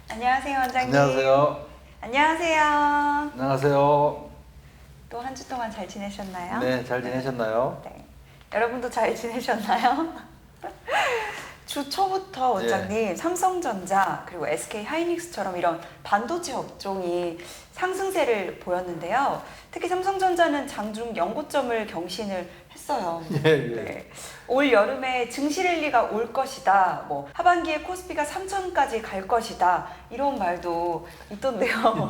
안녕하세요, 원장님. 안녕하세요. 안녕하세요. 안녕하세요. 또 한 주 동안 잘 지내셨나요? 네, 잘 지내셨나요? 네. 여러분도 잘 지내셨나요? 주 초부터 원장님, 삼성전자 그리고 SK 하이닉스처럼 이런 반도체 업종이 상승세를 보였는데요. 특히 삼성전자는 장중 연고점을 경신을 했어요. 예, 예. 네. 올 여름에 증시 랠리가 올 것이다. 뭐 하반기에 코스피가 3천까지 갈 것이다. 이런 말도 있던데요.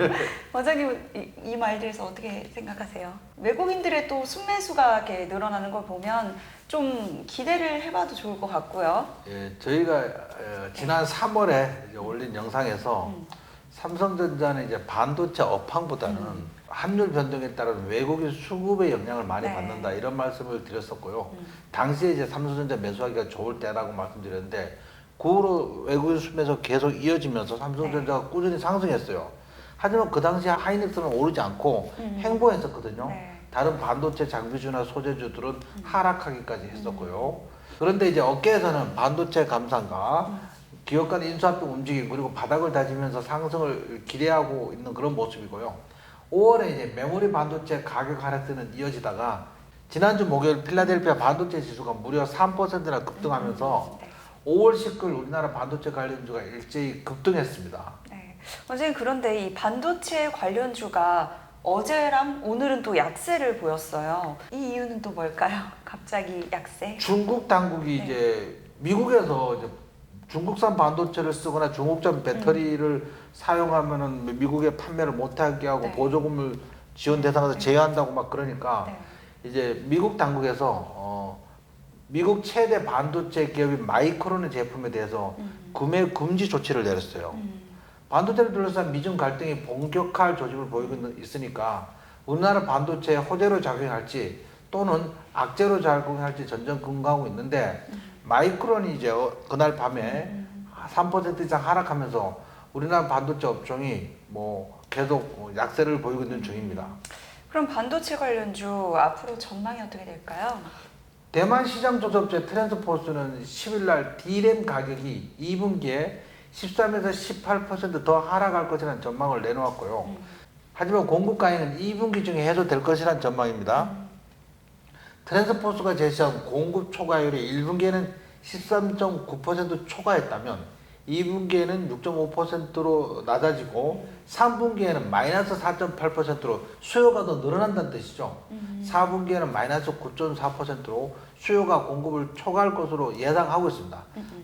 원장님 이 말들에서 어떻게 생각하세요? 외국인들의 또 순매수가 이렇게 늘어나는 걸 보면 좀 기대를 해봐도 좋을 것 같고요. 예, 저희가 지난 3월에 올린 영상에서 삼성전자는 이제 반도체 업황보다는 환율 변동에 따른 외국인 수급의 영향을 많이 네. 받는다 이런 말씀을 드렸었고요. 당시에 이제 삼성전자 매수하기가 좋을 때라고 말씀드렸는데 그 후로 외국인 수매수 계속 이어지면서 삼성전자가 꾸준히 상승했어요. 하지만 그 당시 하이닉스는 오르지 않고 횡보했었거든요. 네. 다른 반도체 장비주나 소재주들은 하락하기까지 했었고요. 그런데 이제 업계에서는 반도체 감산과 기업 간 인수합병 움직임 그리고 바닥을 다지면서 상승을 기대하고 있는 그런 모습이고요. 5월에 이제 메모리 반도체 가격 하락세는 이어지다가 지난주 목요일 필라델피아 반도체 지수가 무려 3%나 급등하면서 5월 10일 우리나라 반도체 관련주가 일제히 급등했습니다. 네. 원장님 그런데 이 반도체 관련주가 어제랑 오늘은 또 약세를 보였어요. 이 이유는 또 뭘까요? 갑자기 약세? 중국 당국이 네. 이제 미국에서 이제 중국산 반도체를 쓰거나 중국산 배터리를 사용하면은 미국에 판매를 못하게 하고 네. 보조금을 지원 대상에서 제외한다고 막 그러니까 네. 이제 미국 당국에서 미국 최대 반도체 기업인 마이크론의 제품에 대해서 구매 금지 조치를 내렸어요. 반도체를 둘러싼 미중 갈등이 본격화할 조짐을 보이고 있으니까 우리나라 반도체에 호재로 작용할지 또는 악재로 작용할지 전전긍긍하고 있는데 마이크론이 이제 그날 밤에 3% 이상 하락하면서 우리나라 반도체 업종이 뭐 계속 약세를 보이고 있는 중입니다. 그럼 반도체 관련주 앞으로 전망이 어떻게 될까요? 대만 시장 조사업체 트랜스포스는 10일 날 D램 가격이 2분기에 13에서 18% 더 하락할 것이라는 전망을 내놓았고요. 하지만 공급 가능은 2분기 중에 해소될 것이라는 전망입니다. 트랜스포스가 제시한 공급 초과율이 1분기에는 13.9% 초과했다면 2분기에는 6.5%로 낮아지고 3분기에는 마이너스 4.8%로 수요가 더 늘어난다는 뜻이죠. 4분기에는 마이너스 9.4%로 수요가 공급을 초과할 것으로 예상하고 있습니다.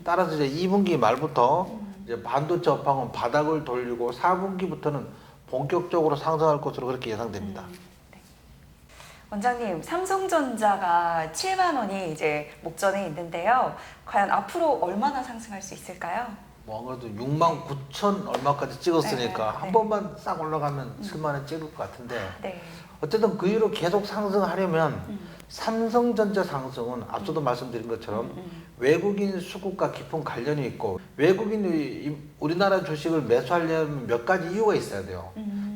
따라서 이제 2분기 말부터 이제 반도체 업황은 바닥을 돌리고 4분기부터는 본격적으로 상승할 것으로 그렇게 예상됩니다. 원장님, 삼성전자가 7만 원이 이제 목전에 있는데요. 과연 앞으로 얼마나 상승할 수 있을까요? 뭐 아무래도 6만 9천 얼마까지 찍었으니까 네, 한 네. 번만 싹 올라가면 7만 원 찍을 것 같은데 네. 어쨌든 그 이후로 계속 상승하려면 삼성전자 상승은 앞서도 말씀드린 것처럼 외국인 수급과 깊은 관련이 있고 외국인이 우리나라 주식을 매수하려면 몇 가지 이유가 있어야 돼요.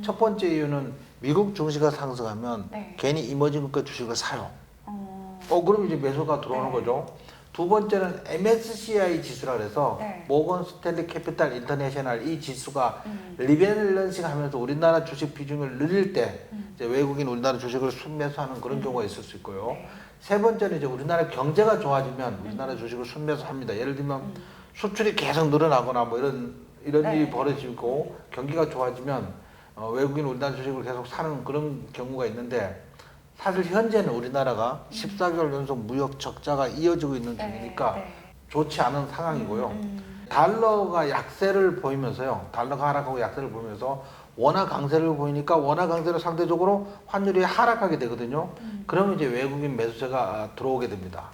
첫 번째 이유는 미국 증시가 상승하면 네. 괜히 이머징 국가 주식을 사요. 어, 그럼 이제 매수가 들어오는 네. 거죠. 두 번째는 MSCI 지수라 그래서 네. 모건 스탠리 캐피탈 인터내셔널 이 지수가 리밸런싱 하면서 우리나라 주식 비중을 늘릴 때 이제 외국인 우리나라 주식을 순매수하는 그런 경우가 있을 수 있고요. 네. 세 번째는 이제 우리나라 경제가 좋아지면 우리나라 주식을 순매수합니다. 예를 들면 수출이 계속 늘어나거나 뭐 이런 네. 일이 벌어지고 경기가 좋아지면 외국인 우리나라 주식을 계속 사는 그런 경우가 있는데 사실 현재는 우리나라가 14개월 연속 무역 적자가 이어지고 있는 중이니까 네. 좋지 않은 상황이고요. 달러가 약세를 보이면서요. 달러가 하락하고 약세를 보이면서 원화 강세를 보이니까 원화 강세로 상대적으로 환율이 하락하게 되거든요. 그러면 이제 외국인 매수세가 들어오게 됩니다.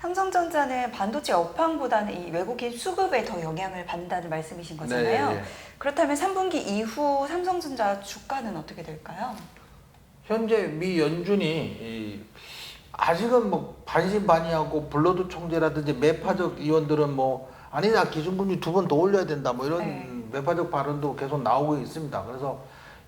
삼성전자는 반도체 업황보다는 이 외국인 수급에 더 영향을 받는다는 말씀이신 거잖아요. 네, 네. 그렇다면 3분기 이후 삼성전자 주가는 어떻게 될까요? 현재 미 연준이 아직은 뭐 반신반의하고 블러드 총재라든지 매파적 의원들은 뭐 아니다 기준금리 2번 더 올려야 된다 뭐 이런 네. 매파적 발언도 계속 나오고 있습니다. 그래서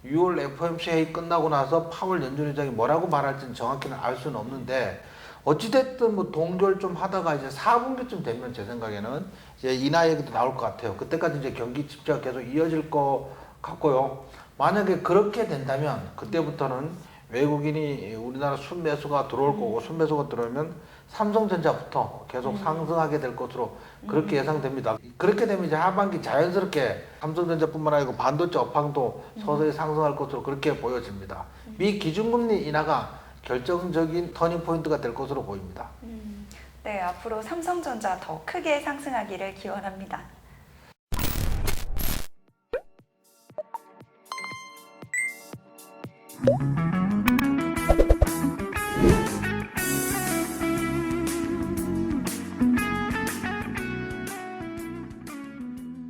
6월 FOMC 회의 끝나고 나서 파월 연준의장이 뭐라고 말할지는 정확히는 알 수는 없는데 어찌됐든 뭐 동결 좀 하다가 이제 4분기쯤 되면 제 생각에는 이제 인하 얘기도 나올 것 같아요. 그때까지 이제 경기 침체가 계속 이어질 것 같고요. 만약에 그렇게 된다면 그때부터는 외국인이 우리나라 순매수가 들어올 거고, 순매수가 들어오면 삼성전자부터 계속 상승하게 될 것으로 그렇게 예상됩니다. 그렇게 되면 이제 하반기 자연스럽게 삼성전자뿐만 아니고 반도체 업황도 서서히 상승할 것으로 그렇게 보여집니다. 미 기준금리 인하가 결정적인 터닝 포인트가 될 것으로 보입니다. 네, 앞으로 삼성전자 더 크게 상승하기를 기원합니다.